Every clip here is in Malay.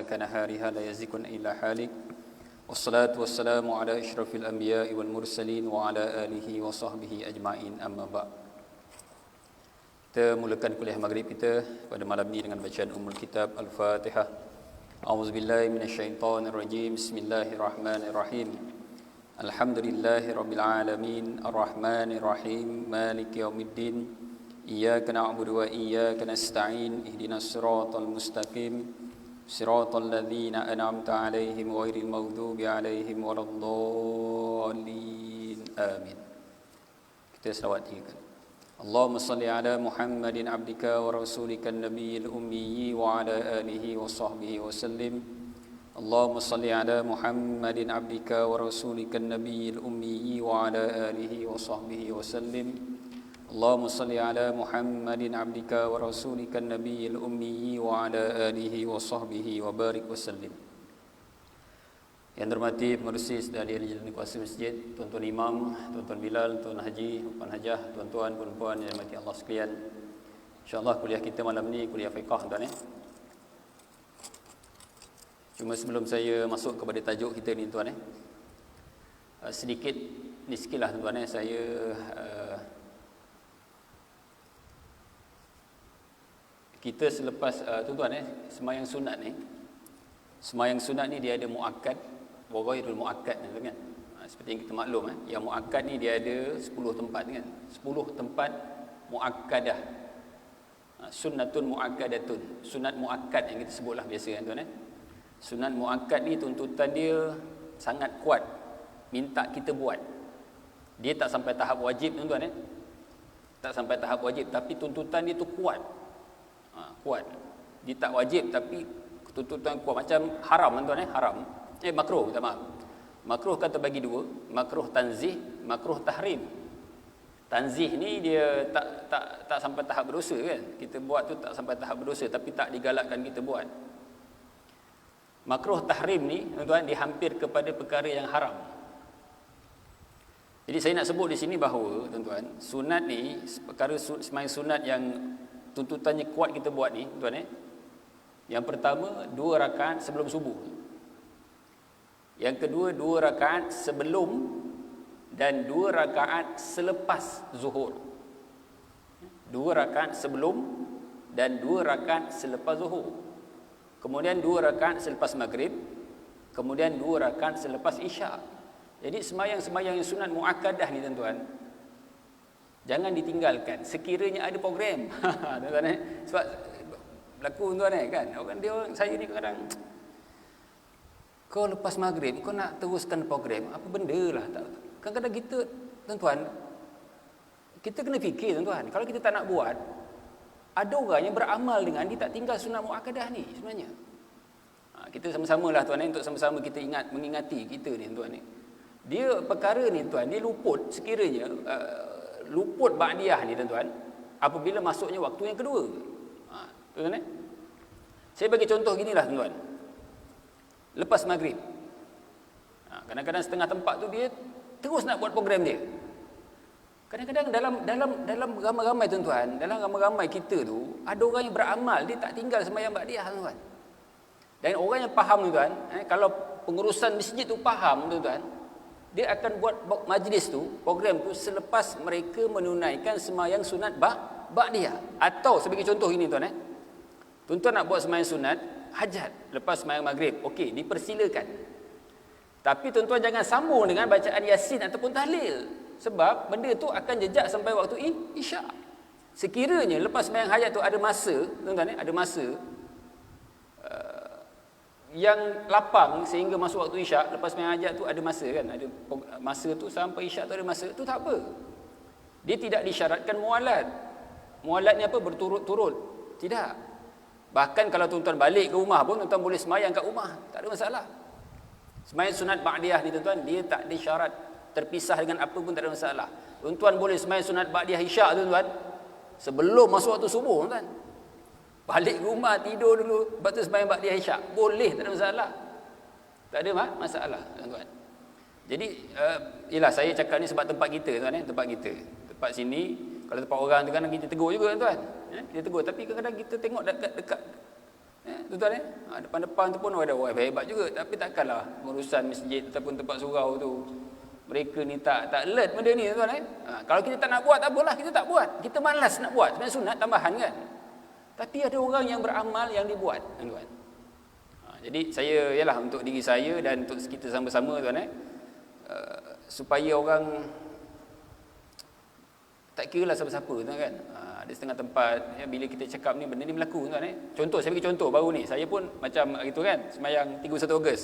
كنهارها لا يزيغ إلا هالك والصلاة والسلام على أشرف الأنبياء والمرسلين وعلى آله وصحبه أجمعين أما بعد. Kita mulakan kuliah maghrib kita pada malam ini dengan bacaan Ummul Kitab Al-Fatihah. A'udzubillahi minasyaitonirrajim. Bismillahirrahmanirrahim. Alhamdulillahi rabbil alamin, arrahmanir rahim, maliki yaumiddin. Iyyaka na'budu wa iyyaka nasta'in. Ihdinas siratal mustaqim. Siratal ladzina an'amta 'alaihim ghairil maghdubi 'alaihim waladdallin. Amin. Kita selawat 3 kali. Allahumma salli ala Muhammadin abdika wa rasulika an-nabiyil ummi wa ala alihi wa sahbihi wa sallim. Allahumma salli ala Muhammadin abdika wa rasulika an-nabiyil ummi wa ala alihi wa sahbihi wa sallim. Allahumma salli ala Muhammadin abdika wa rasulika an-nabiyil ummi wa ala alihi wa sahbihi wa barik wa sallim. Yang terhormati pengerusi sedaya Jalan Kuasa Masjid, tuan-tuan imam, tuan-tuan Bilal, tuan Haji, puan Hajah, tuan-tuan, puan-puan yang dirahmati Allah sekalian. InsyaAllah kuliah kita malam ni kuliah fiqh tuan. Cuma sebelum saya masuk kepada tajuk kita ni tuan, sedikit ni sikitlah tuan, saya kita selepas tuan semayang sunat ni dia ada muakkad wa ghairul muakkad kan. Seperti yang kita maklum yang muakkad ni dia ada 10 tempat kan. 10 tempat muakkadah. Sunnatun muakkadatun. Sunat muakkad yang kita sebutlah biasa kan tuan. Sunat muakkad ni tuntutan dia sangat kuat, minta kita buat. Dia tak sampai tahap wajib tuan. Tak sampai tahap wajib, tapi tuntutan dia tu kuat. Kuat. Dia tak wajib tapi tuntutan kuat, macam haram tuan haram. Makruh, minta maaf. Makruh kan terbagi dua, makruh tanzih, makruh tahrim. Tanzih ni dia tak sampai tahap berdosa kan. Kita buat tu tak sampai tahap berdosa tapi tak digalakkan kita buat. Makruh tahrim ni tuan dia hampir kepada perkara yang haram. Jadi saya nak sebut di sini bahawa tuan-tuan, sunat ni perkara sembahyang sunat yang tuntutannya kuat kita buat ni tuan. Yang pertama 2 rakaat sebelum subuh. Yang kedua 2 rakaat sebelum dan 2 rakaat selepas zuhur. 2 rakaat sebelum dan 2 rakaat selepas zuhur. Kemudian 2 rakaat selepas maghrib, kemudian 2 rakaat selepas isyak. Jadi sembahyang-sembahyang yang sunat muakkadah ni tuan-tuan, jangan ditinggalkan sekiranya ada program. Tuan-tuan sebab berlaku tuan kan. Saya ni kadang kau lepas maghrib kau nak teruskan program apa benda lah. Kadang-kadang kita tuan-tuan, kita kena fikir tuan-tuan, kalau kita tak nak buat, ada orang yang beramal dengan dia tak tinggal sunat muakkadah ni sebenarnya. Kita sama-sama lah tuan untuk sama-sama kita mengingati kita ni tuan ni. Dia perkara ni tuan, dia luput sekiranya luput ba'diyah ni tuan apabila masuknya waktu yang kedua. Tuan saya bagi contoh ginilah tuan. Lepas maghrib, kadang-kadang setengah tempat tu dia terus nak buat program dia. Kadang-kadang dalam ramai-ramai tuan-tuan, dalam ramai-ramai kita tu ada orang yang beramal, dia tak tinggal sembahyang ba'diyah tuan. Dan orang yang faham tuan, kalau pengurusan masjid tu faham tuan, dia akan buat majlis tu, program tu selepas mereka menunaikan sembahyang sunat ba'diyah. Atau sebagai contoh ini tuan, tuan-tuan nak buat sembahyang sunat hajat lepas sembahyang maghrib, okey, dipersilakan. Tapi tuan-tuan jangan sambung dengan bacaan yasin ataupun tahlil, sebab benda tu akan jejak sampai waktu isyak. Sekiranya lepas sembahyang hajat tu ada masa tuan-tuan, ada masa yang lapang sehingga masuk waktu isyak. Lepas sembahyang hajat tu ada masa kan, ada masa tu sampai isyak tu ada masa tu, tak apa. Dia tidak disyaratkan mualat. Mualat ni apa? Berturut-turut. Tidak. Bahkan kalau tuan-tuan balik ke rumah pun tuan-tuan boleh sembahyang kat rumah, tak ada masalah. Sembahyang sunat ba'diyah ni tuan-tuan, dia tak ada syarat terpisah dengan apa pun, tak ada masalah. Tuan-tuan boleh sembahyang sunat ba'diyah isyak tuan-tuan sebelum masuk waktu subuh tuan. Balik ke rumah tidur dulu, lepas tu sembahyang ba'diyah isyak, boleh, tak ada masalah. Tak ada masalah tuan-tuan. Jadi ialah saya cakap ni sebab tempat kita tuan, tempat kita. Tempat sini kalau tempat orang tu kan kita tegur juga tuan. Kita tegur, tapi kadang-kadang kita tengok dekat Tuan-tuan depan-depan tu pun ada orang hebat juga, tapi takkanlah urusan masjid ataupun tempat surau tu mereka ni tak alert benda ni tuan-tuan. Kalau kita tak nak buat tak apalah, kita tak buat. Kita malas nak buat, sebenarnya sunat tambahan kan. Tapi ada orang yang beramal yang dibuat tuan-tuan. Jadi saya ialah untuk diri saya dan untuk kita sama-sama tuan supaya orang tak kira lah siapa-siapa tuan kan. Ada setengah tempat bila kita cakap ni benda ni berlaku tuan Contoh, saya bagi contoh baru ni. Saya pun macam gitu kan, sembahyang 31 Ogos.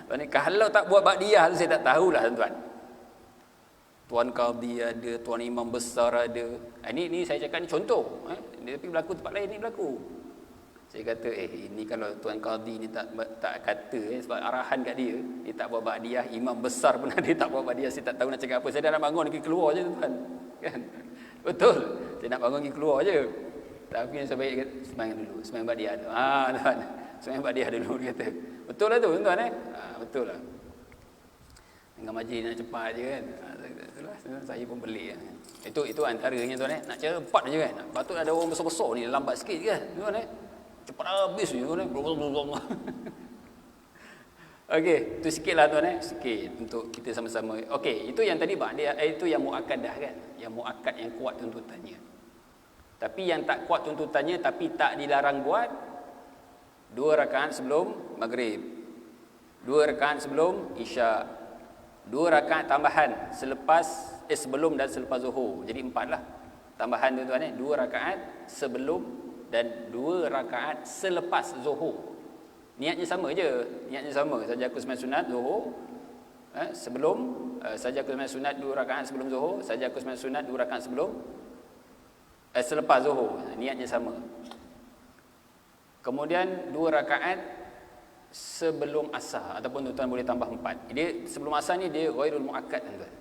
Tuan kalau tak buat ba'diyah tu saya tak tahulah tuan. Tuan Qadhi ada, tuan imam besar ada. Ini saya cakap ni contoh. Tapi berlaku tempat lain ni berlaku. Saya kata ini kalau tuan Qadhi ni tak kata sebab arahan kat dia tak buat ba'diyah, imam besar pun dia tak buat ba'diyah, saya tak tahu nak cakap apa. Saya dah nak bangun pergi keluar je tuan. Kan? Betul. Saya nak bangun pergi keluar je. Tapi yang sebaik sembahyang dulu, sembahyang ba'diyah tu. Tuan. Sembahyang ba'diyah dulu dia kata. Betul lah tu tuan betul lah. Dengan majlis nak cepat je kan. Itulah saya pun pelik kan. Itu antaranya tuan nak cara cepat je kan. Patut ada orang besar-besar ni lambat sikit kan tuan cepat habis je tuan Okey, tu sikitlah tuan sikit untuk kita sama-sama. Okey, itu yang tadi ba'diyah itu yang muakkadah kan. Yang muakkad yang kuat tuntutannya. Tapi yang tak kuat tuntutannya tapi tak dilarang buat 2 rakaat sebelum maghrib, 2 rakaat sebelum isyak, 2 rakaat tambahan selepas sebelum dan selepas zuhur. Jadi 4 lah tambahan tuan-tuan 2 rakaat sebelum dan 2 rakaat selepas zuhur. Niatnya sama je, niatnya sama. Saja aku sembahyang sunat zuhur sebelum saja aku sembahyang sunat 2 rakaat sebelum zuhur, saja aku sembahyang sunat 2 rakaat sebelum selepas zuhur. Niatnya sama. Kemudian 2 rakaat sebelum asar ataupun tuan-tuan boleh tambah 4. Dia sebelum asar ni dia ghairul muakkad tuan-tuan.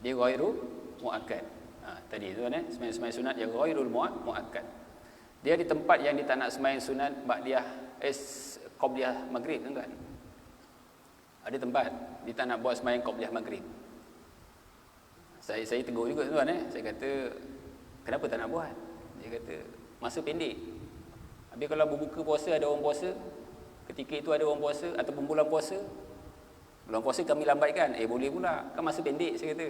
Dia ghairul muakkad. Tadi tuan sembahyang sunat dia ghairul muakkad. Dia di tempat yang dia tak nak sembahyang sunat ba'diyah qabliyah maghrib tuan-tuan. Ada tempat dia tak nak buat sembahyang qabliyah maghrib. Saya tegur juga tuan Saya kata kenapa tak nak buat? Dia kata masa pendek. Habis kalau berbuka puasa ada orang puasa, ketika itu ada orang puasa ataupun bulan puasa kami lambatkan. Boleh pula, kan masa pendek saya kata.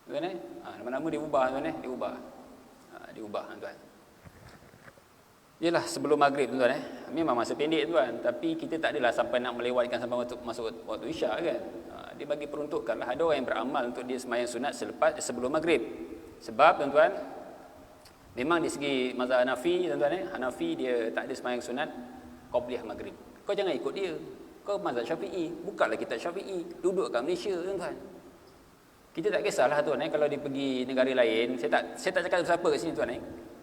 Tuan lama-lama dia ubah tuan dia ubah tuan. Yalah sebelum maghrib tuan memang masa pendek tuan, tapi kita tak adalah sampai nak melewatkan sampai masuk waktu isyak kan. Dia bagi peruntukkanlah ada orang yang beramal untuk dia sembahyang sunat sebelum maghrib. Sebab tuan-tuan memang di segi mazhab Hanafi tuan-tuan Hanafi dia tak ada sembahyang sunat qabliyah maghrib. Kau jangan ikut dia. Kau mazhab Syafi'i, bukalah kitab Syafi'i, duduk kat Malaysia tuan-tuan. Kita tak kisahlah tuan kalau dia pergi negara lain, saya tak cakap siapa kat sini tuan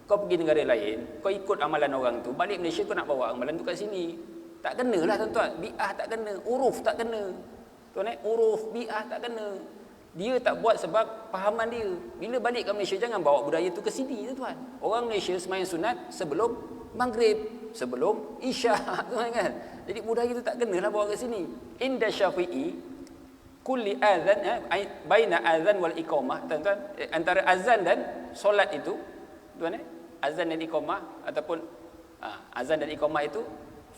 Kau pergi negara lain, kau ikut amalan orang tu, balik Malaysia kau nak bawa amalan tu kat sini. Tak kenalah tuan-tuan, bi'ah tak kena, uruf tak kena. Tuan uruf, bi'ah tak kena. Dia tak buat sebab fahaman dia. Bila balik ke Malaysia jangan bawa budaya tu ke sini tuan. Orang Malaysia sembahyang sunat sebelum maghrib, sebelum isyak tuan kan. Jadi budaya tu tak kenalah bawa ke sini. Inda Syafi'i kulli azan baina azan wal iqamah tuan-tuan, antara azan dan solat itu tuan azan dan iqamah ataupun azan dan iqamah itu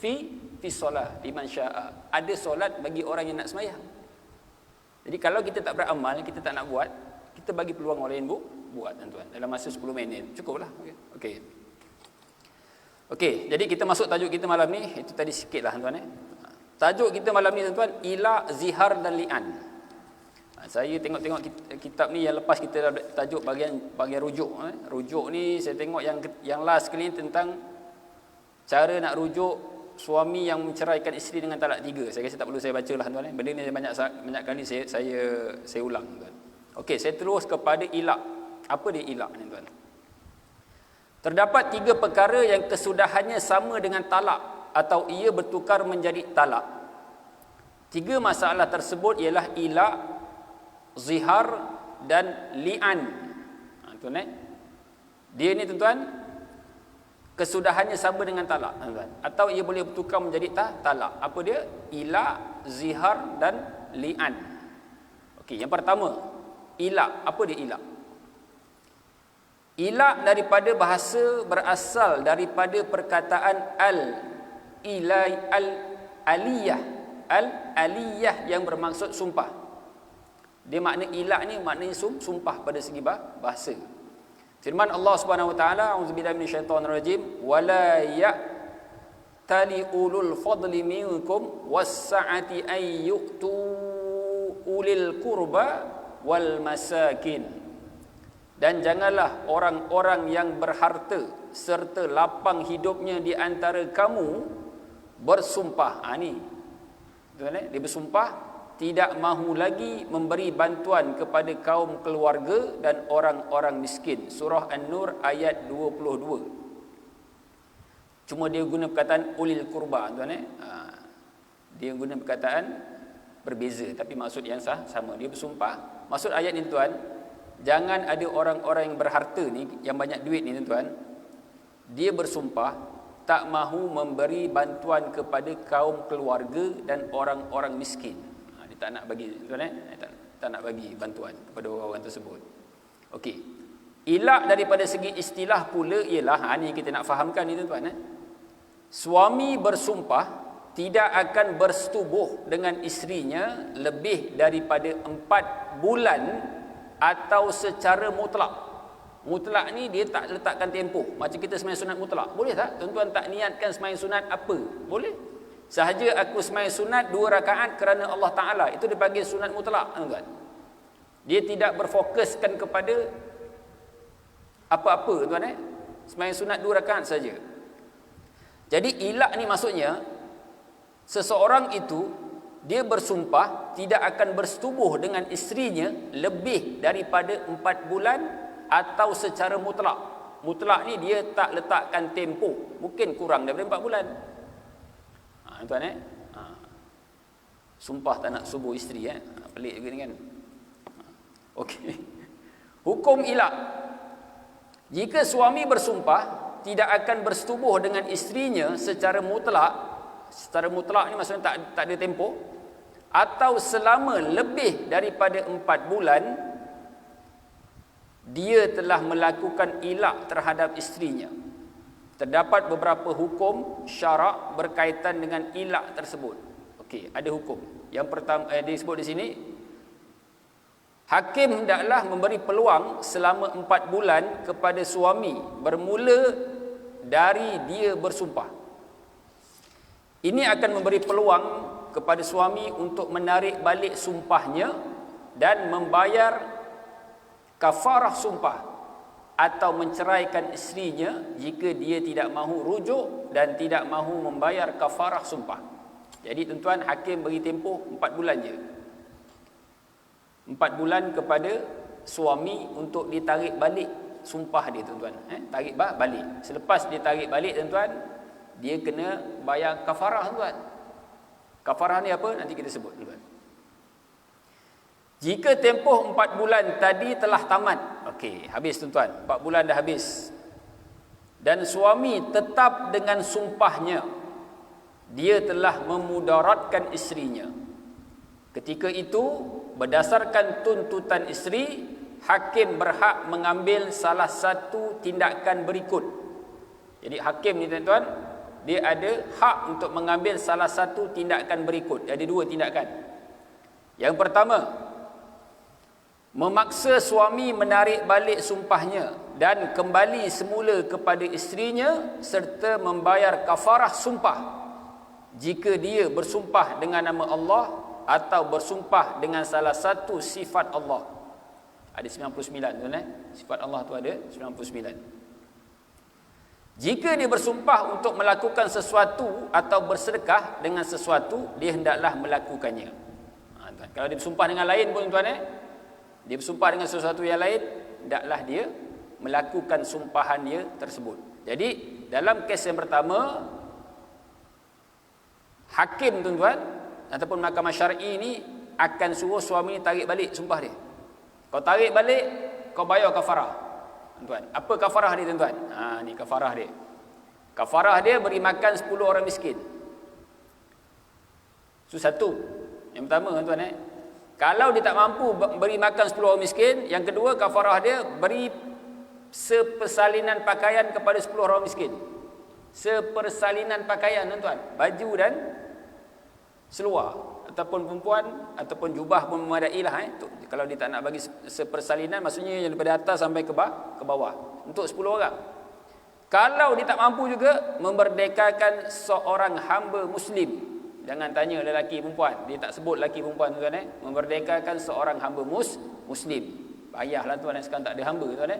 fi solat liman syaa. Ada solat bagi orang yang nak sembahyang. Jadi kalau kita tak beramal, kita tak nak buat, kita bagi peluang orang lain buat tuan-tuan dalam masa 10 minit. Cukuplah. Okey, jadi kita masuk tajuk kita malam ni. Itu tadi sikitlah tuan Tajuk kita malam ni tuan-tuan ila, zihar dan li'an. Saya tengok-tengok kitab ni yang lepas kita dah tajuk bahagian rujuk. Rujuk ni saya tengok yang last kali ni tentang cara nak rujuk suami yang menceraikan isteri dengan talak 3. Saya rasa tak perlu saya bacalah tuan Benda ni banyak kali saya ulang tuan. Okey, saya terus kepada ilak. Apa dia ilak ni tuan? Terdapat 3 perkara yang kesudahannya sama dengan talak atau ia bertukar menjadi talak. 3 masalah tersebut ialah ilak, zihar dan li'an. Tuan dia ni tuan kesudahannya sama dengan talak tuan atau ia boleh bertukar menjadi talak. Apa dia? Ilak, zihar dan li'an. Okey, yang pertama ilak. Apa dia ilak? Ilak daripada bahasa berasal daripada perkataan al-aliyah. Al-aliyah yang bermaksud sumpah. Dia makna ilak ni maknanya sumpah pada segi bahasa. Firman Allah Subhanahu wa taala, auzubillahi minasyaitonir rajim, wala ya'tali ulul fadli minkum was-sa'ati ay yu'tu ulil qurba wal masakin. Dan janganlah orang-orang yang berharta serta lapang hidupnya di antara kamu bersumpah. Ni dia bersumpah tidak mahu lagi memberi bantuan kepada kaum keluarga dan orang-orang miskin. Surah An-Nur ayat 22. Cuma dia guna perkataan ulil qurba, tuan. Dia guna perkataan berbeza tapi maksud yang sama. Dia bersumpah. Maksud ayat ni, tuan, jangan ada orang-orang yang berharta ni, yang banyak duit ni, tuan, dia bersumpah tak mahu memberi bantuan kepada kaum keluarga dan orang-orang miskin. Dia tak nak bagi, tuan, tak nak bagi bantuan kepada orang-orang tersebut. Okey. Ilak daripada segi istilah pula ialah, ni kita nak fahamkan ni, tuan. Suami bersumpah tidak akan bersetubuh dengan isterinya lebih daripada 4 bulan atau secara mutlak. Mutlak ni dia tak letakkan tempoh. Macam kita sembahyang sunat mutlak. Boleh tak? Tuan-tuan tak niatkan sembahyang sunat apa? Boleh. Sahaja aku sembahyang sunat 2 rakaat kerana Allah Ta'ala. Itu dipanggil sunat mutlak, tuan-tuan. Dia tidak berfokuskan kepada apa-apa, tuan. Sembahyang sunat 2 rakaat saja. Jadi ilak ni maksudnya, seseorang itu dia bersumpah tidak akan bersetubuh dengan isterinya lebih daripada 4 bulan atau secara mutlak. Mutlak ni dia tak letakkan tempoh. Mungkin kurang daripada 4 bulan. Tuan, sumpah tak nak subuh isteri, pelik juga ni kan. Okey. Hukum ilak. Jika suami bersumpah tidak akan bersetubuh dengan isterinya secara mutlak ni maksudnya tak ada tempoh, atau selama lebih daripada 4 bulan, dia telah melakukan ilak terhadap isterinya. Terdapat beberapa hukum syarak berkaitan dengan ilak tersebut. Okey, ada hukum. Yang pertama disebut di sini, hakim hendaklah memberi peluang selama 4 bulan kepada suami bermula dari dia bersumpah. Ini akan memberi peluang kepada suami untuk menarik balik sumpahnya dan membayar kafarah sumpah atau menceraikan isterinya jika dia tidak mahu rujuk dan tidak mahu membayar kafarah sumpah. Jadi tuan-tuan, hakim bagi tempoh 4 bulan je. 4 bulan kepada suami untuk ditarik balik sumpah dia, tuan-tuan. Tarik balik. Selepas dia tarik balik, tuan-tuan, dia kena bayar kafarah, tuan. Kafarah ni apa? Nanti kita sebut, tuan. Jika tempoh 4 bulan tadi telah tamat, okey, habis, tuan-tuan. 4 bulan dah habis. Dan suami tetap dengan sumpahnya, dia telah memudaratkan isterinya. Ketika itu, berdasarkan tuntutan isteri, hakim berhak mengambil salah satu tindakan berikut. Jadi hakim ni, tuan-tuan, dia ada hak untuk mengambil salah satu tindakan berikut. Ada 2 tindakan. Yang pertama, memaksa suami menarik balik sumpahnya dan kembali semula kepada isterinya serta membayar kafarah sumpah jika dia bersumpah dengan nama Allah atau bersumpah dengan salah satu sifat Allah. Ada 99, tuan. Sifat Allah tu ada 99. Jika dia bersumpah untuk melakukan sesuatu atau bersedekah dengan sesuatu, dia hendaklah melakukannya. Kalau dia bersumpah dengan lain pun, tuan, dia bersumpah dengan sesuatu yang lain, hendaklah dia melakukan sumpahan dia tersebut. Jadi dalam kes yang pertama, hakim, tuan-tuan, ataupun mahkamah syar'i ni akan suruh suami tarik balik sumpah dia. Kau tarik balik, kau bayar kafarah. Tuan, apa kafarah dia, tuan-tuan? Ni kafarah dia. Kafarah dia beri makan 10 orang miskin. Itu satu. Yang pertama, tuan, Kalau dia tak mampu beri makan 10 orang miskin, yang kedua kafarah dia beri sepersalinan pakaian kepada 10 orang miskin. Sepersalinan pakaian, tuan-tuan, baju dan seluar, ataupun perempuan, ataupun jubah pun memadai lah. Kalau dia tak nak bagi sepersalinan, maksudnya yang daripada atas sampai ke bawah, untuk 10 orang. Kalau dia tak mampu juga, memerdekakan seorang hamba muslim. Jangan tanya lelaki perempuan, dia tak sebut lelaki perempuan, tuan-tuan. Memerdekakan seorang hamba muslim. Payahlah, tuan, sekarang tak ada hamba, tuan.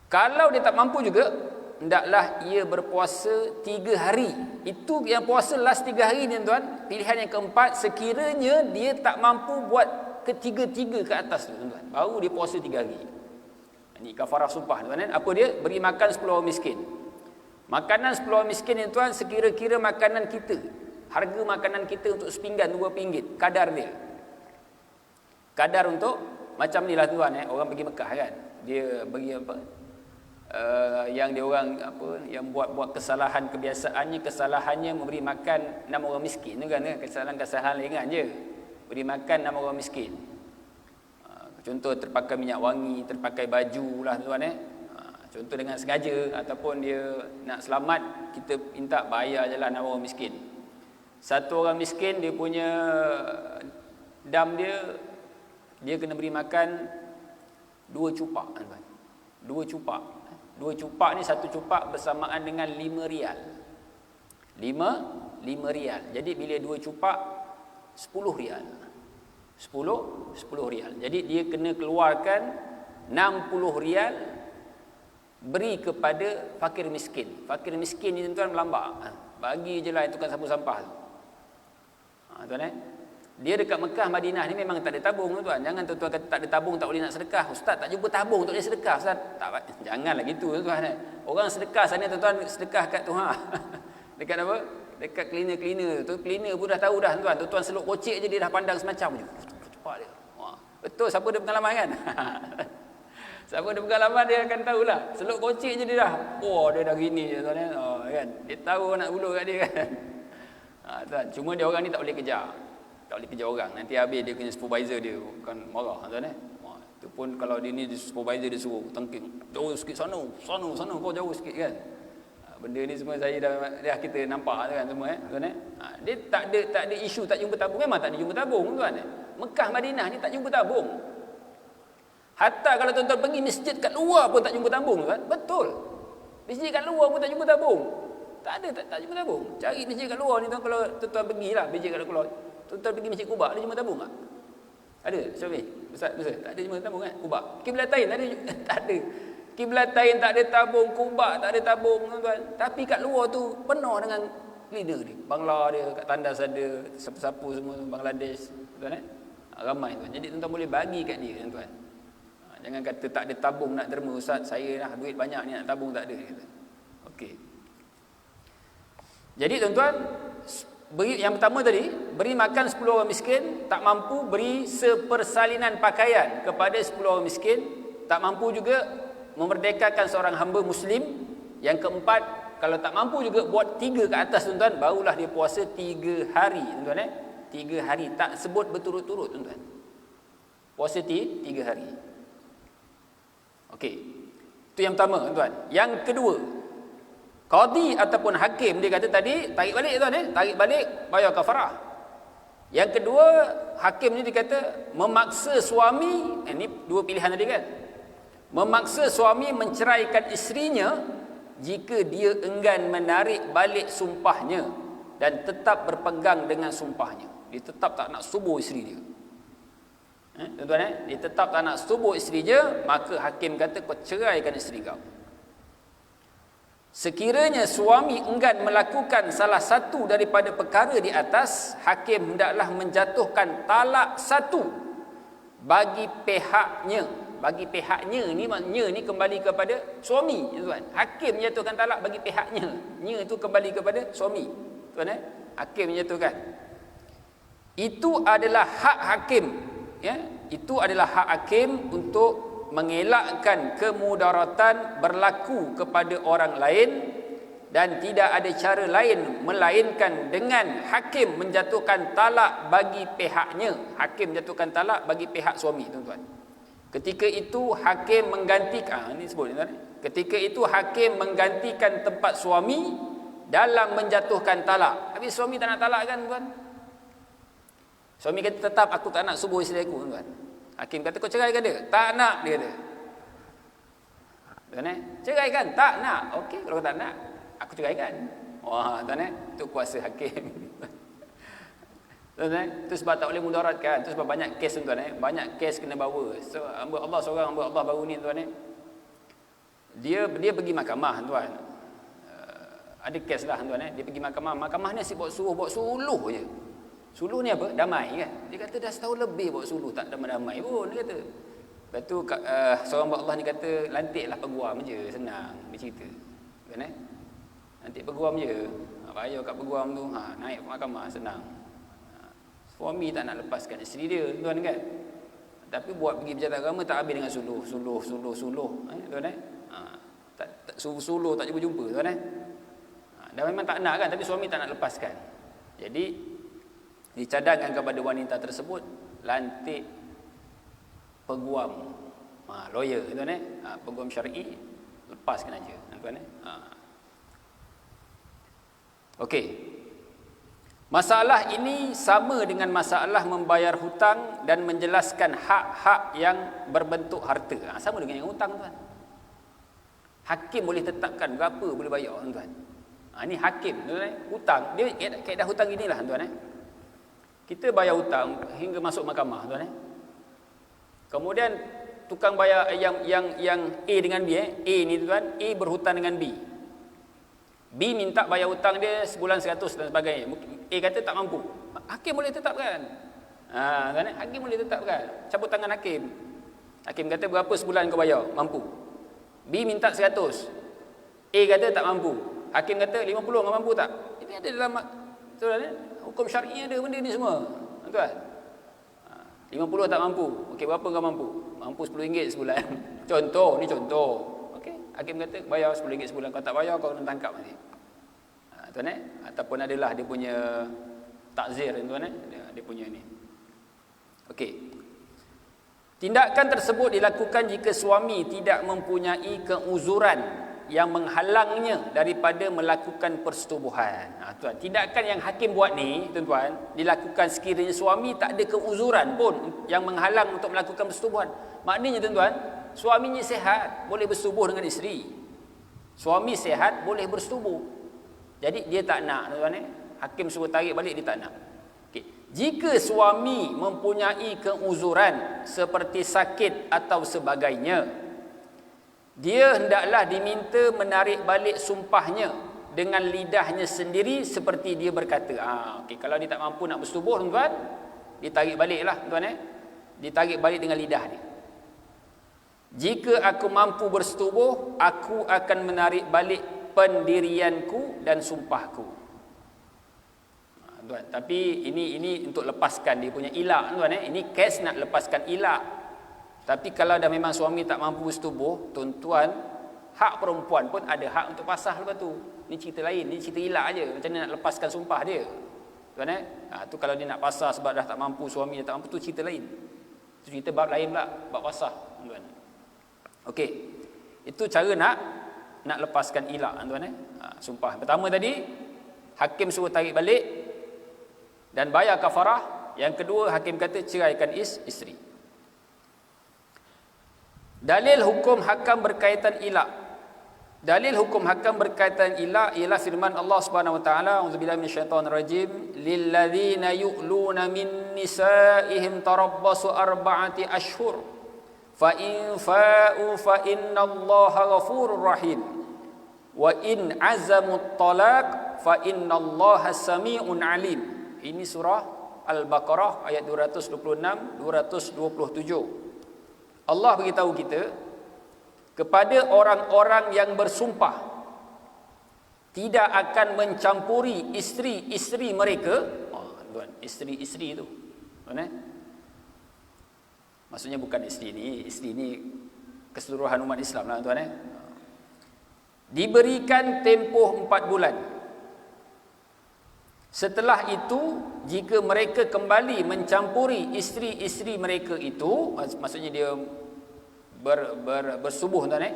Kalau dia tak mampu juga, hendaklah ia berpuasa 3 hari. Itu yang puasa last 3 hari ni, tuan. Pilihan yang keempat, sekiranya dia tak mampu buat ketiga-tiga ke atas tu, tuan. Baru dia puasa 3 hari. Ini kafarah sumpah, tuan. Apa dia? Beri makan 10 orang miskin. Makanan 10 orang miskin ni, tuan, sekira-kira makanan kita. Harga makanan kita untuk sepinggan RM2, kadar dia. Kadar untuk macam ni lah, tuan. Orang pergi Mekah kan, dia bagi apa? Yang dia orang apa, yang buat kesalahan, kesalahannya memberi makan 6 orang miskin tu kan, kesalahan ringan je, beri makan 6 orang miskin. Contoh terpakai minyak wangi, terpakai baju lah, tuan. Contoh dengan sengaja, ataupun dia nak selamat, kita minta bayar je lah 6 orang miskin. Satu orang miskin, dia punya dam dia kena beri makan 2 cupak, tuan. 2 cupak. 2 cupak ni, satu cupak bersamaan dengan 5 rial. 5 rial. Jadi bila 2 cupak 10 rial. 10 rial. Jadi dia kena keluarkan 60 rial beri kepada fakir miskin. Fakir miskin ni, tuan, melambak. Bagi je lah yang tukang sapu sampah tu. Tuan, dia dekat Mekah, Madinah ni memang tak ada tabung, tuan. Jangan tuan-tuan kata tak ada tabung tak boleh nak sedekah. Ustaz tak jumpa tabung tak boleh sedekah, Ustaz. Tak, janganlah gitu, tuan. Orang sedekah sana, tuan-tuan, sedekah kat tu dekat apa? Dekat cleaner tu. Cleaner pun dah tahu dah, tuan. Tuan seluk kocik je dia dah pandang semacam je. Cepat dia. Betul, siapa ada pengalaman kan? Siapa ada pengalaman dia akan tahulah. Seluk kocik je dia dah. Dia dah gini je, tuan. Kan? Dia tahu nak ulur kat dia kan. Tuan, cuma dia orang ni tak boleh kejar. Tak boleh kejar orang. Nanti habis dia punya supervisor dia akan marah, tuan. Itu pun kalau dia ni supervisor dia suruh tengking, jauh sikit sana, kau jauh sikit kan. Benda ni semua saya dah kita nampak kan semua, tuan. Dia tak ada isu tak jumpa tabung. Memang tak ada jumpa tabung, tuan. Mekah, Madinah ni tak jumpa tabung. Hatta kalau tuan-tuan pergi masjid kat luar pun tak jumpa tabung, tuan. Betul. Masjid kat luar pun tak jumpa tabung. Tak ada, tak jumpa tabung. Cari masjid kat luar ni, tuan, kalau tuan-tuan pergilah masjid kat luar. Tuan-tuan pergi Masjid Quba, ada jumpa tabung tak? Ada, Syafiq? Ustaz, tak ada jumpa tabung kan? Quba. Kiblatain ada? Tak ada. Kiblatain tak ada tabung, Quba tak ada tabung, tuan-tuan. Tapi kat luar tu penuh dengan cleaner dia. Bangla dia, kat tandas ada, sapu-sapu semua, Bangladesh, tuan. Ramai, tuan. Jadi tuan-tuan boleh bagi kat dia, tuan. Jangan kata tak ada tabung nak derma, Ustaz, saya dah duit banyak ni nak tabung tak ada. Okey. Jadi tuan-tuan, yang pertama tadi, beri makan 10 orang miskin. Tak mampu, beri sepersalinan pakaian kepada 10 orang miskin. Tak mampu juga, memerdekakan seorang hamba muslim. Yang keempat, kalau tak mampu juga, buat 3 ke atas, tuan-tuan. Barulah dia puasa 3 hari, tuan-tuan. 3 hari, tak sebut berturut-turut, tuan-tuan. Puasa 3 hari. Okey, itu yang pertama, tuan. Yang kedua, qadi ataupun hakim, dia kata tadi, tarik balik, tuan. Tarik balik, bayar kafarah. Yang kedua, hakim ni dia kata memaksa suami, ini 2 pilihan tadi kan. Memaksa suami menceraikan isterinya jika dia enggan menarik balik sumpahnya dan tetap berpegang dengan sumpahnya. Dia tetap tak nak subuh isteri dia. Tuan-tuan, dia tetap tak nak subuh isteri dia, maka hakim kata kau ceraikan isteri kau. Sekiranya suami enggan melakukan salah satu daripada perkara di atas, hakim hendaklah menjatuhkan talak 1 bagi pihaknya. Bagi pihaknya ni, maknanya ni kembali kepada suami, tuan. Hakim menjatuhkan talak bagi pihaknya. Nya itu kembali kepada suami, tuan. Hakim menjatuhkan. Itu adalah hak hakim, ya. Itu adalah hak hakim untuk mengelakkan kemudaratan berlaku kepada orang lain, dan tidak ada cara lain melainkan dengan hakim menjatuhkan talak bagi pihaknya. Hakim menjatuhkan talak bagi pihak suami, tuan-tuan. Ketika itu hakim menggantikan, ini sebut tuan. Ketika itu hakim menggantikan tempat suami dalam menjatuhkan talak. Tapi suami tak nak talak kan tuan? Suami kata tetap aku tak nak subuh isteri aku tuan. Hakim kata kau ceraikan dia. Tak nak, dia kata. Tuan ceraikan, tak nak. Okey, kalau tak nak, aku ceraikan. Wah, tuan itu kuasa hakim. Tuan itu sebab tak boleh mudaratkan. Itu sebab banyak kes tuan banyak kes kena bawa. So hamba Allah seorang hamba Allah baru ni tuan dia pergi mahkamah tuan. Ada kes lah tuan dia pergi mahkamah. Mahkamah ni asyik buat suluh je. Suluh ni apa? Damai kan. Dia kata dah setahun lebih buat suluh tak damai pun dia kata. Lepas tu seorang hamba Allah ni kata lantiklah peguam je, senang dia cerita. Kan lantik peguam je. Bayar kat peguam tu, naik ke mahkamah senang. Suami tak nak lepaskan isteri dia tuan kan. Tapi buat pergi pejabat agama tak habis dengan suluh. Tuan suluh tak jumpa tuan dan memang tak nak kan, tapi suami tak nak lepaskan. Jadi dicadangkan kepada wanita tersebut lantik peguam lawyer tuan peguam syar'i, lepaskan aja tuan okey. Masalah ini sama dengan masalah membayar hutang dan menjelaskan hak-hak yang berbentuk harta. Sama dengan yang hutang tuan. Hakim boleh tetapkan berapa boleh bayar tuan. Ini hakim tuan hutang. Dia kaedah hutang inilah tuan Kita bayar hutang hingga masuk mahkamah tuan Kemudian tukang bayar yang A dengan B A ni tuan, A berhutang dengan B. B minta bayar hutang dia sebulan 100 dan sebagainya. A kata tak mampu. Hakim boleh tetapkan. Hakim boleh tetapkan. Cabut tangan hakim. Hakim kata berapa sebulan kau bayar? Mampu. B minta 100. A kata tak mampu. Hakim kata 50 kau mampu tak? Ini ada dalam hukum syar'i ada benda ni semua. Tuan. 50 tak mampu. Okey, berapa kau mampu? Mampu RM10 sebulan. Contoh, ni contoh. Hakim kata bayar RM10 sebulan, kalau tak bayar kau kena tangkap nanti. Tuan ataupun adalah dia punya takzir tuan dia punya ni. Okey. Tindakan tersebut dilakukan jika suami tidak mempunyai keuzuran yang menghalangnya daripada melakukan persetubuhan. Tuan, tindakan yang hakim buat ni tuan-tuan dilakukan sekiranya suami tak ada keuzuran pun yang menghalang untuk melakukan persetubuhan. Maknanya tuan-tuan, suaminya sihat, boleh bersetubuh dengan isteri. Suami sihat, boleh bersetubuh. Jadi dia tak nak tuan hakim suruh tarik balik, dia tak nak. Okay. Jika suami mempunyai keuzuran seperti sakit atau sebagainya, dia hendaklah diminta menarik balik sumpahnya dengan lidahnya sendiri seperti dia berkata. Okay. Kalau dia tak mampu nak bersetubuh tuan, ditarik baliklah tuan ditarik balik dengan lidah dia. Jika aku mampu bersetubuh, aku akan menarik balik pendirianku dan sumpahku. Tuan, tapi ini untuk lepaskan dia punya ilak tuan Ini kes nak lepaskan ilak. Tapi kalau dah memang suami tak mampu bersetubuh, tuan-tuan, hak perempuan pun ada hak untuk pasah lepas tu. Ni cerita lain, ni cerita ilak aja. Macam mana nak lepaskan sumpah dia. Tuan tu kalau dia nak pasah sebab dah tak mampu, suami dah tak mampu, tu cerita lain. Tu cerita bab lain pula, bab pasah tuan. Okey. Itu cara nak lepaskan ilak tuan sumpah. Pertama tadi hakim suruh tarik balik dan bayar kafarah. Yang kedua hakim kata ceraikan isteri. Dalil hukum hakam berkaitan ilak. Dalil hukum hakam berkaitan ilak ialah firman Allah Subhanahu wa taala, auzubillahi minasyaitonir rajim, lil ladzina yu'luna min nisaihim tarabbasu arba'ati ashhur. Fa in fa'u fa innallaha ghafurur rahim. Wa in azamu talaq fa innallaha sami'un alim. Ini surah Al-Baqarah ayat 226 227. Allah beritahu kita kepada orang-orang yang bersumpah tidak akan mencampuri isteri-isteri mereka. Tuan, isteri-isteri itu. Tuan maksudnya bukan isteri ni keseluruhan umat Islam lah tuan Diberikan tempoh 4 bulan. Setelah itu, jika mereka kembali mencampuri isteri-isteri mereka itu, maksudnya dia bersubuh tuan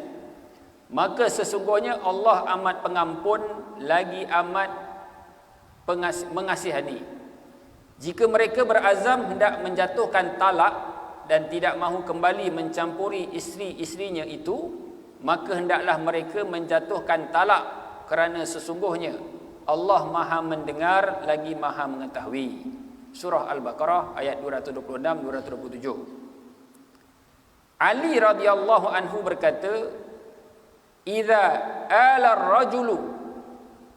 maka sesungguhnya Allah amat pengampun lagi amat mengasihani. Jika mereka berazam hendak menjatuhkan talak dan tidak mahu kembali mencampuri isteri-isterinya itu, maka hendaklah mereka menjatuhkan talak, kerana sesungguhnya Allah Maha mendengar lagi Maha mengetahui. Surah Al-Baqarah ayat 226-227. Ali radhiyallahu anhu berkata, "Idza ala ar-rajulu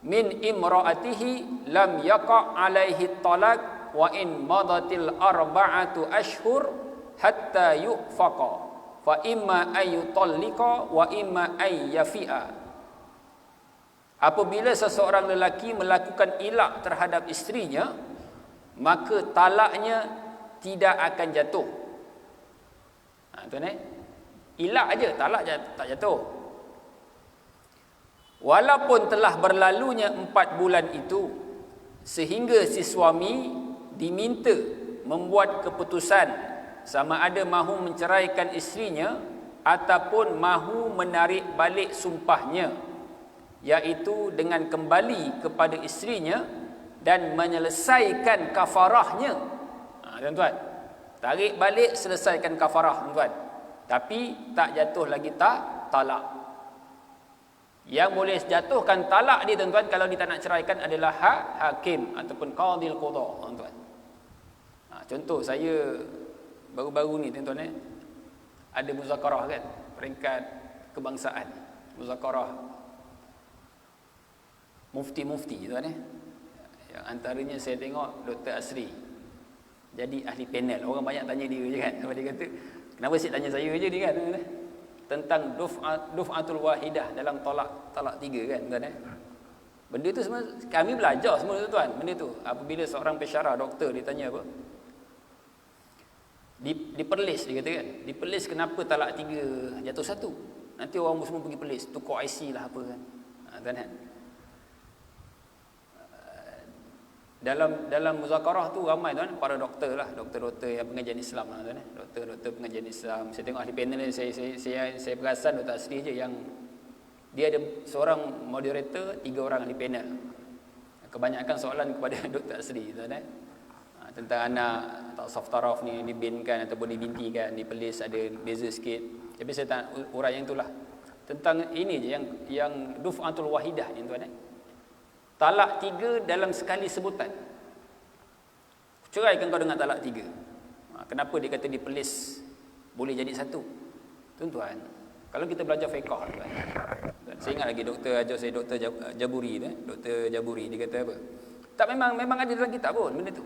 min imra'atihi lam yaqa' alaihi talaq wa in madatil arba'atu ashhur hatta yufaqa fa imma ay yutalliqa wa imma ay yafi'a." Apabila seseorang lelaki melakukan ilak terhadap isterinya, maka talaknya tidak akan jatuh. Tuan ilak aja, talak tak jatuh. Walaupun telah berlalunya 4 bulan itu, sehingga si suami diminta membuat keputusan sama ada mahu menceraikan isterinya ataupun mahu menarik balik sumpahnya, iaitu dengan kembali kepada isterinya dan menyelesaikan kafarahnya. Tuan-tuan, tarik balik, selesaikan kafarah, tuan-tuan. Tapi tak jatuh lagi talak. Yang boleh jatuhkan talak dia, tuan-tuan, kalau dia tak nak ceraikan adalah hakim ataupun qadil qadha, tuan-tuan. Contoh saya baru-baru ni, tuan-tuan, ada muzakarah kan, peringkat kebangsaan, muzakarah mufti-mufti, tuan yang antaranya saya tengok Dr. Asri jadi ahli panel. Orang banyak tanya dia je kan, dia kata, kenapa saya tanya saya je dia kan, tentang duf'atul wahidah dalam talak 3 kan, tuan benda tu semua kami belajar semua, tuan. Benda tu apabila seorang pensyarah doktor ditanya apa, diperlis, dia kata kan, diperlis kenapa talak 3 jatuh 1. Nanti orang semua pergi perlis, tukar IC lah apa kan, tuan kan. Dalam muzakarah tu ramai, tuan, para doktor lah, doktor-doktor yang pengajian Islam lah, tuan, doktor-doktor pengajian Islam. Saya tengok ahli panel ni, saya perasan Dr. Asri je yang dia ada seorang moderator, 3 orang ahli panel. Kebanyakan soalan kepada Dr. Asri, tuan, tentang anak tak soft taraf ni dibinkan ataupun dibintikan, dipelis, ada beza sikit. Tapi saya tak urai yang itulah. Tentang ini je yang duf'atul wahidah ni, tuan, talak 3 dalam sekali sebutan. Ceraikan kau dengan talak 3. Kenapa dia kata dipelis boleh jadi 1? Tuan-tuan, kalau kita belajar fiqh, tuan, saya ingat lagi doktor ajar saya, Dr. Jaburi, Dr. Jaburi, dia kata apa? Tak, memang ada dalam kitab pun benda tu.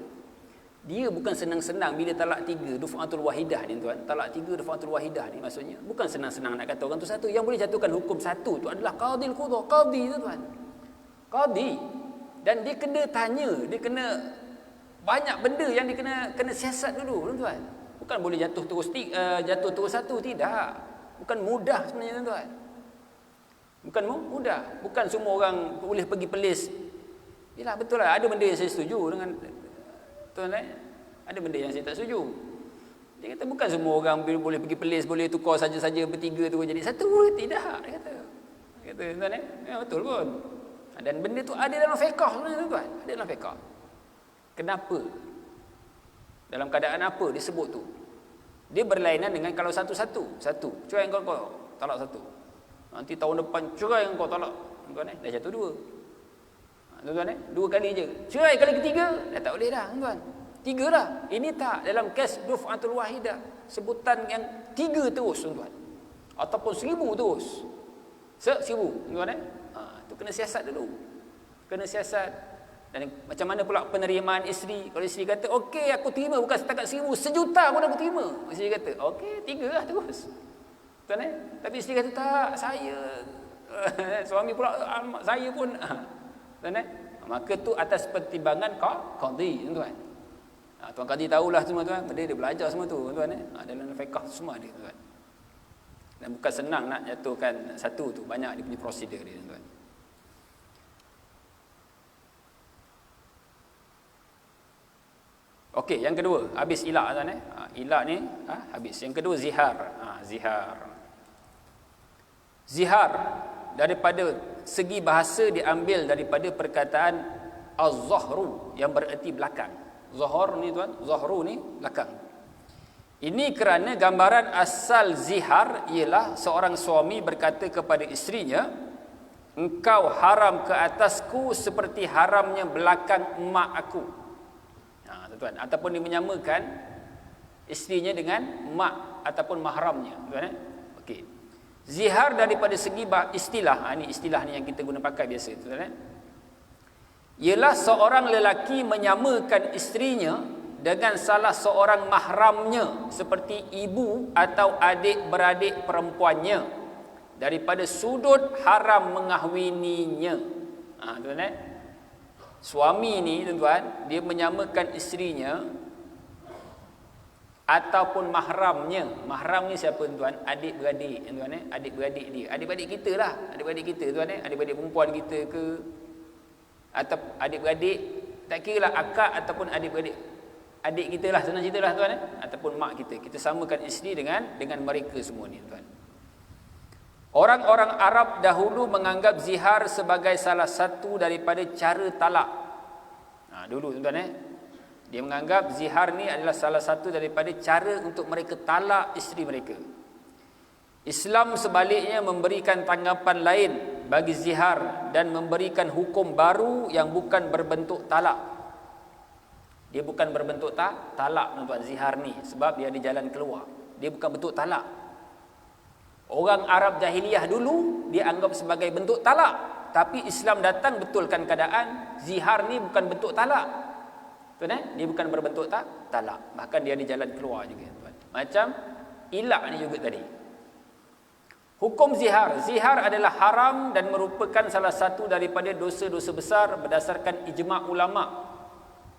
Dia bukan senang-senang bila talak 3 duf'atul wahidah ni, tuan. Talak 3 duf'atul wahidah ni maksudnya bukan senang-senang nak kata orang tu 1. Yang boleh jatuhkan hukum 1 tu adalah qadil qadha, qadi tu, tuan. Qadi, dan dia kena tanya, dia kena banyak benda yang dia kena siasat dulu, tuan. Bukan boleh jatuh terus 1, tidak. Bukan mudah sebenarnya, tuan. Bukan mudah. Bukan semua orang boleh pergi pelis. Yalah, betul lah, ada benda yang saya setuju dengan tuan, ada benda yang saya tak setuju. Dia kata bukan semua orang boleh pergi pelis, boleh tukar saja-saja bertiga tu jadi 1, tidak, dia kata. Tuan, ya, betul pun. Dan benda tu ada dalam fiqh sebenarnya, tuan. Ada dalam fiqh. Kenapa? Dalam keadaan apa disebut tu? Dia berlainan dengan kalau satu, cerai kau talak 1. Nanti tahun depan cerai kau talak, tuan, dah jatuh 2. Tuan, 2 kali je. Cerai kali ketiga dah tak boleh dah, tuan. 3 dah. Ini tak dalam kes duf'atul wahidah, sebutan yang 3 terus, tuan. Ataupun 1000 terus. 1000, tuan. Tu kena siasat dulu. Kena siasat. Dan macam mana pula penerimaan isteri? Kalau isteri kata, okey aku terima, bukan setakat 1000, 1,000,000 pun aku terima. Isteri kata, okey 3 lah terus. Tuan, tapi isteri kata, tak, saya suami pula, saya pun. Tuan, maka tu atas pertimbangan qadi, tuan. Tuan qadi tahulah semua, tuan. Dia belajar semua tu, tuan. Dalam fiqh semua dia, tuan. Dan bukan senang nak jatuhkan 1 tu, banyak dia punya prosedur dia, tuan. Okey, yang kedua, habis ilak, tuan. Ilak ni habis. Yang kedua zihar. Zihar. Zihar daripada segi bahasa diambil daripada perkataan az-zahru yang bererti belakang. Zahar ni tuan, zahru ni belakang. Ini kerana gambaran asal zihar ialah seorang suami berkata kepada isterinya, engkau haram ke atasku seperti haramnya belakang emak aku. Tuan, ataupun dia menyamakan isterinya dengan mak ataupun mahramnya, tuan. Okey. Zihar daripada segi istilah, ini istilah ni yang kita guna pakai biasa, tuan. Ialah seorang lelaki menyamakan isterinya dengan salah seorang mahramnya seperti ibu atau adik-beradik perempuannya daripada sudut haram mengahwininya. Tuan. Suami ni tuan-tuan, dia menyamakan isterinya ataupun mahramnya. Mahram ni siapa tuan? Adik-beradik, tuan. Adik-beradik dia. Adik-beradik kita lah. Adik-beradik kita tuan. Adik-beradik perempuan kita ke, atau adik-beradik, tak kira lah akak ataupun adik-beradik, adik kita lah, senang cerita lah tuan. Ataupun mak kita. Kita samakan isteri dengan mereka semua ni tuan. Orang-orang Arab dahulu menganggap zihar sebagai salah satu daripada cara talak. Dulu tuan-tuan, dia menganggap zihar ni adalah salah satu daripada cara untuk mereka talak isteri mereka. Islam sebaliknya memberikan tanggapan lain bagi zihar dan memberikan hukum baru yang bukan berbentuk talak. Dia bukan berbentuk talak tuan-tuan, zihar ni, sebab dia ada jalan keluar. Dia bukan bentuk talak. Orang Arab jahiliyah dulu dia anggap sebagai bentuk talak, tapi Islam datang betulkan keadaan zihar ni bukan bentuk talak. Tuan, dia bukan berbentuk talak, bahkan dia ada jalan keluar juga tuan. Macam ilak ni juga tadi. Hukum zihar, zihar adalah haram dan merupakan salah satu daripada dosa-dosa besar berdasarkan ijma' ulama.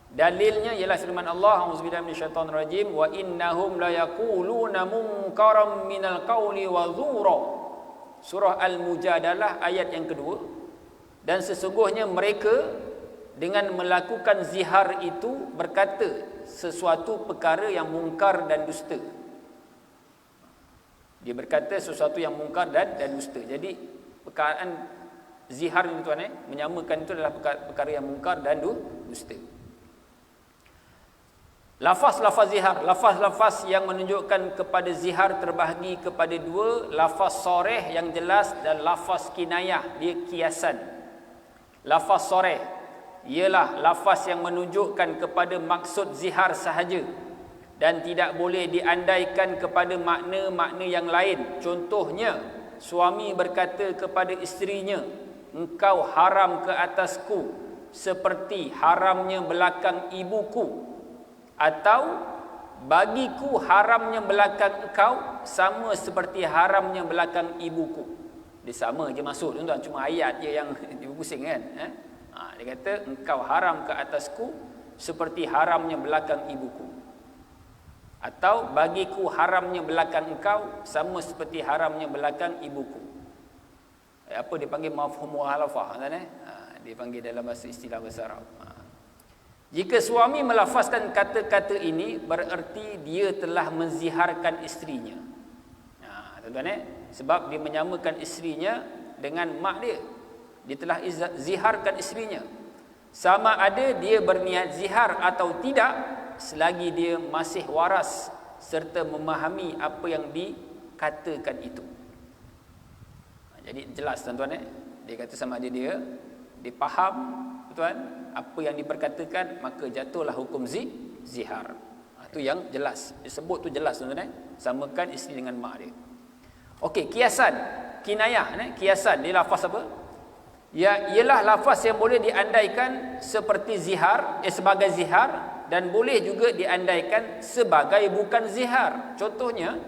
Dalilnya ialah firman Allah, auzubillahi minasyaitonir rajim, wa innahum la yaquluna munkaram minal qawli wa dzura. Surah Al-Mujadalah ayat yang kedua. Dan sesungguhnya mereka dengan melakukan zihar itu berkata sesuatu perkara yang mungkar dan dusta. Dia berkata sesuatu yang mungkar dan dusta. Jadi perkataan zihar ini tuan, menyamakan itu adalah perkara yang mungkar dan dusta. Lafaz-lafaz zihar, lafaz-lafaz yang menunjukkan kepada zihar terbahagi kepada dua, lafaz soreh yang jelas dan lafaz kinayah, dia kiasan. Lafaz soreh ialah lafaz yang menunjukkan kepada maksud zihar sahaja dan tidak boleh diandaikan kepada makna-makna yang lain. Contohnya, suami berkata kepada isterinya, engkau haram ke atasku seperti haramnya belakang ibuku, atau bagiku haramnya belakang engkau sama seperti haramnya belakang ibuku. Dia sama je maksud tuan-tuan, cuma ayat je yang pusing kan. Dia kata engkau haram ke atasku seperti haramnya belakang ibuku, atau bagiku haramnya belakang engkau sama seperti haramnya belakang ibuku. Apa dia panggil mafhum mukhalafah tuan. Dia panggil dalam bahasa istilah bahasa Arab. Jika suami melafazkan kata-kata ini, bererti dia telah menziharkan isterinya. Tuan-tuan, sebab dia menyamakan isterinya dengan mak dia. Dia telah ziharkan isterinya. Sama ada dia berniat zihar atau tidak, selagi dia masih waras serta memahami apa yang dikatakan itu. Jadi jelas tuan-tuan, dia kata sama ada dia faham tuan apa yang diperkatakan, maka jatuhlah hukum zihar. Itu yang jelas. Disebut tu jelas tuan-tuan, samakan isteri dengan mak dia. Okey, kiasan, kinayah, kiasan dia lafaz apa? Ya, ialah lafaz yang boleh diandaikan seperti zihar, sebagai zihar, dan boleh juga diandaikan sebagai bukan zihar. Contohnya,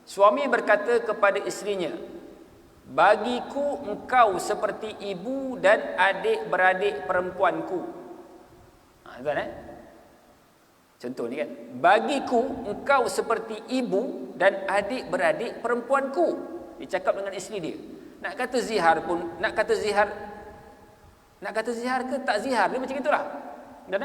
suami berkata kepada isterinya, bagiku engkau seperti ibu dan adik-beradik perempuanku. Tuan, contoh ni kan, bagiku engkau seperti ibu dan adik-beradik perempuanku. Dia cakap dengan isteri dia. Nak kata zihar pun, nak kata zihar ke tak zihar, dia macam itulah. Tuan,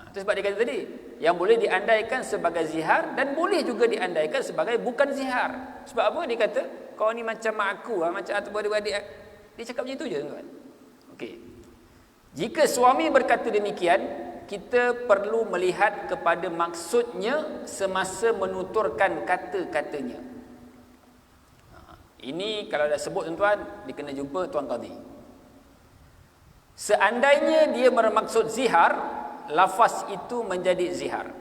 itu sebab dia kata tadi, yang boleh diandaikan sebagai zihar dan boleh juga diandaikan sebagai bukan zihar. Sebab apa? Dia kata kau ni macam mak aku, macam atuk beradik-beradik. Dia cakap macam itu je, tuan. Okey. Jika suami berkata demikian, kita perlu melihat kepada maksudnya semasa menuturkan kata-katanya. Ini kalau dah sebut tuan-tuan, dia kena jumpa tuan qadhi. Seandainya dia bermaksud zihar, lafaz itu menjadi zihar.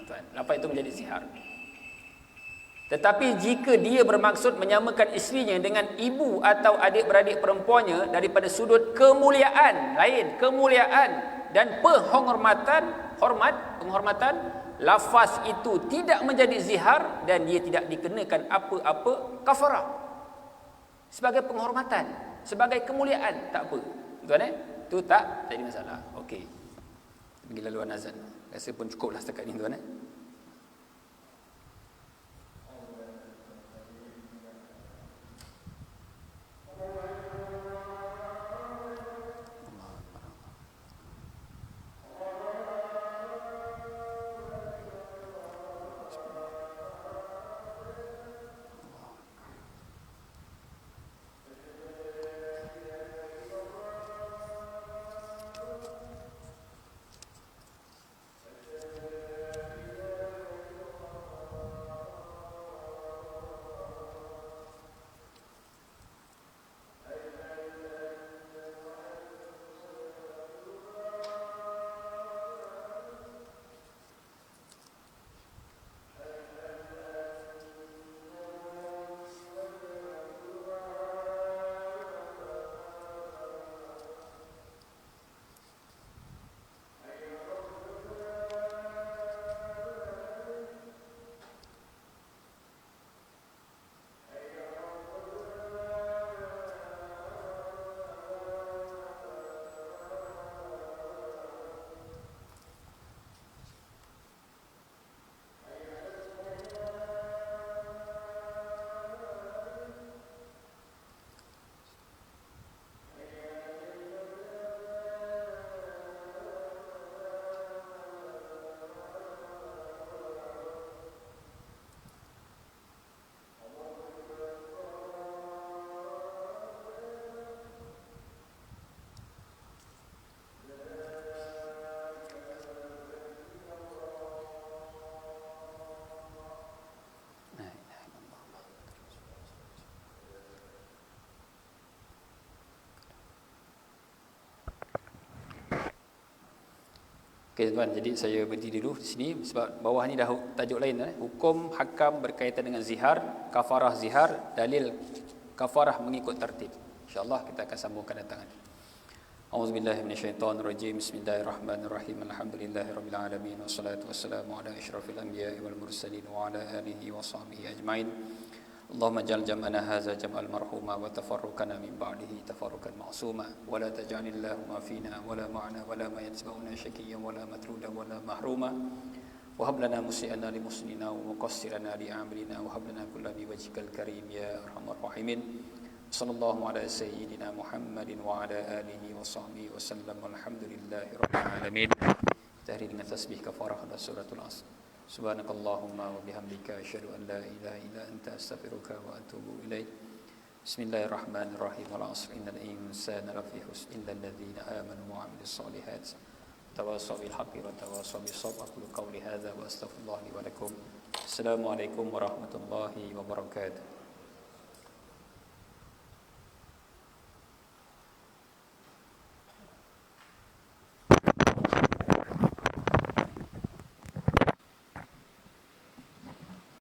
Tuan, lafaz itu menjadi zihar. Tetapi jika dia bermaksud menyamakan isterinya dengan ibu atau adik-beradik perempuannya daripada sudut kemuliaan, lain, kemuliaan dan penghormatan, lafaz itu tidak menjadi zihar dan dia tidak dikenakan apa-apa kafarah. Sebagai penghormatan, sebagai kemuliaan, tak apa. Tuan itu tak jadi masalah. Okey. Pergi laluan azan. Rasa pun cukuplah setakat ini tuan Okey tuan, jadi saya berdiri dulu di sini sebab bawah ni dah tajuk lain hukum hakam berkaitan dengan zihar, kafarah zihar, dalil kafarah mengikut tertib. Insya-Allah kita akan sambungkan datangan. Auzubillahi minasyaitonirrajim. Bismillahirrahmanirrahim. Alhamdulillahirabbil alamin wassalatu wassalamu ala asyrafil anbiya'i wal mursalin wa ala alihi washabbihi ajmain. Allahumma ja'al jam'ana hadza jam'al marhuma wa tafarruqana min ba'dihi tafarruqan ma'suma wa la taj'alil lahumma fina wa la ma'ana wa la ma yatsba'una syaqiyyan wa la matruda wa la mahruma wa hab lana musi'ana li muslimina wa muqassirana li a'malina wa hab lana kulla bi wajhikal karim ya arhamar rahimin. Sallallahu ala sayyidina Muhammadin wa ala alihi wa sahbihi wa sallam walhamdulillahi rabbil alamin. Tahrir dengan tasbih kafarah dan suratul asr. Subhanakallahumma wa bihamdika asyhadu an la ilaha illa anta astaghfiruka wa atubu ilaik. Bismillahirrahmanirrahim. Wal 'asr innal insana lafi khusr illa alladhina amanu wa 'amilus solihat tawassaw bil haqqi wa tawassaw bis sabr. Aqulu qawli hadza wa astaghfirullah li wa lakum. Assalamualaikum warahmatullahi wabarakatuh.